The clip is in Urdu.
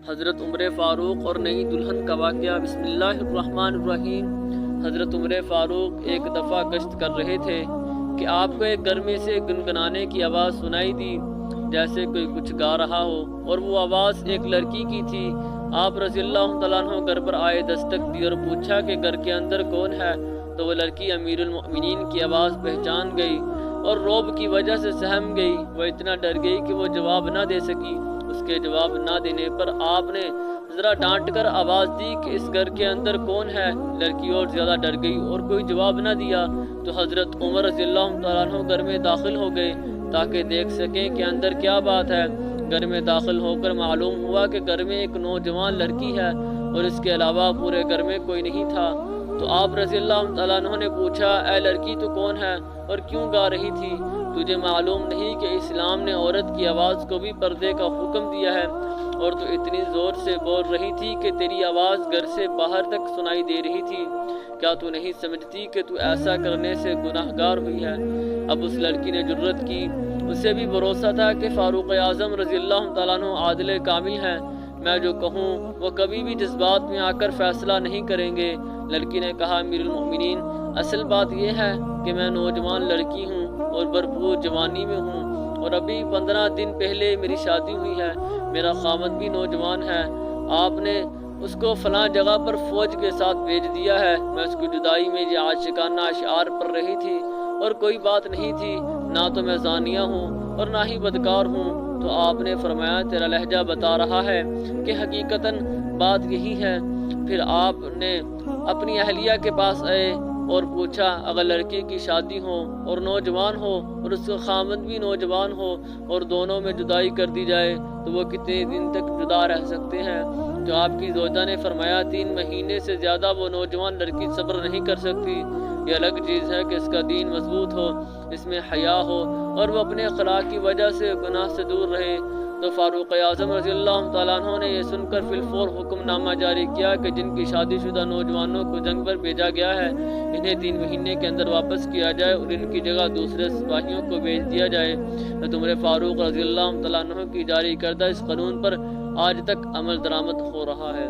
حضرت عمر فاروق اور نئی دلہن کا واقعہ۔ بسم اللہ الرحمن الرحیم۔ حضرت عمر فاروق ایک دفعہ گشت کر رہے تھے کہ آپ کو ایک گھر میں سے گنگنانے کی آواز سنائی دی، جیسے کوئی کچھ گا رہا ہو، اور وہ آواز ایک لڑکی کی تھی۔ آپ رضی اللہ تعالیٰ عنہ گھر پر آئے، دستک دی اور پوچھا کہ گھر کے اندر کون ہے، تو وہ لڑکی امیر المؤمنین کی آواز پہچان گئی اور رعب کی وجہ سے سہم گئی۔ وہ اتنا ڈر گئی کہ وہ جواب نہ دے سکی۔ اس کے جواب نہ دینے پر آپ نے ذرا ڈانٹ کر آواز دی کہ اس گھر کے اندر کون ہے۔ لڑکی اور زیادہ ڈر گئی اور کوئی جواب نہ دیا، تو حضرت عمر رضی اللہ تعالیٰ عنہ گھر میں داخل ہو گئے تاکہ دیکھ سکیں کہ اندر کیا بات ہے۔ گھر میں داخل ہو کر معلوم ہوا کہ گھر میں ایک نوجوان لڑکی ہے اور اس کے علاوہ پورے گھر میں کوئی نہیں تھا۔ تو آپ رضی اللہ تعالیٰ عنہ نے پوچھا، اے لڑکی تو کون ہے اور کیوں گا رہی تھی؟ تجھے معلوم نہیں کہ اسلام نے عورت کی آواز کو بھی پردے کا حکم دیا ہے، اور تو اتنی زور سے بول رہی تھی کہ تیری آواز گھر سے باہر تک سنائی دے رہی تھی۔ کیا تو نہیں سمجھتی کہ تو ایسا کرنے سے گناہگار ہوئی ہے؟ اب اس لڑکی نے جرأت کی۔ اسے بھی بھروسہ تھا کہ فاروق اعظم رضی اللہ تعالیٰ عنہ عادل کامل ہیں، میں جو کہوں وہ کبھی بھی جذبات میں آ کر فیصلہ نہیں کریں گے۔ لڑکی نے کہا، امیر المؤمنین، اصل بات یہ ہے کہ میں نوجوان لڑکی ہوں اور بھرپور جوانی میں ہوں، اور ابھی 15 دن پہلے میری شادی ہوئی ہے۔ میرا خاوند بھی نوجوان ہے۔ آپ نے اس کو فلاں جگہ پر فوج کے ساتھ بھیج دیا ہے۔ میں اس کی جدائی میں یہ عاشقانہ اشعار پڑھ رہی تھی اور کوئی بات نہیں تھی، نہ تو میں زانیہ ہوں اور نہ ہی بدکار ہوں۔ تو آپ نے فرمایا، تیرا لہجہ بتا رہا ہے کہ حقیقتاً بات یہی ہے۔ پھر آپ نے اپنی اہلیہ کے پاس آئے اور پوچھا، اگر لڑکی کی شادی ہو اور نوجوان ہو اور اس کا خاوند بھی نوجوان ہو اور دونوں میں جدائی کر دی جائے تو وہ کتنے دن تک جدا رہ سکتے ہیں؟ تو آپ کی زوجہ نے فرمایا، 3 مہینے سے زیادہ وہ نوجوان لڑکی صبر نہیں کر سکتی۔ یہ الگ چیز ہے کہ اس کا دین مضبوط ہو، اس میں حیا ہو اور وہ اپنے اخلاق کی وجہ سے گناہ سے دور رہے۔ تو فاروق اعظم رضی اللہ تعالیٰ عنہ نے یہ سن کر فی الفور حکم نامہ جاری کیا کہ جن کی شادی شدہ نوجوانوں کو جنگ پر بھیجا گیا ہے، انہیں 3 مہینے کے اندر واپس کیا جائے اور ان کی جگہ دوسرے سپاہیوں کو بھیج دیا جائے۔ عمر فاروق رضی اللہ تعالیٰ عنہ کی جاری کردہ اس قانون پر آج تک عمل درآمد ہو رہا ہے۔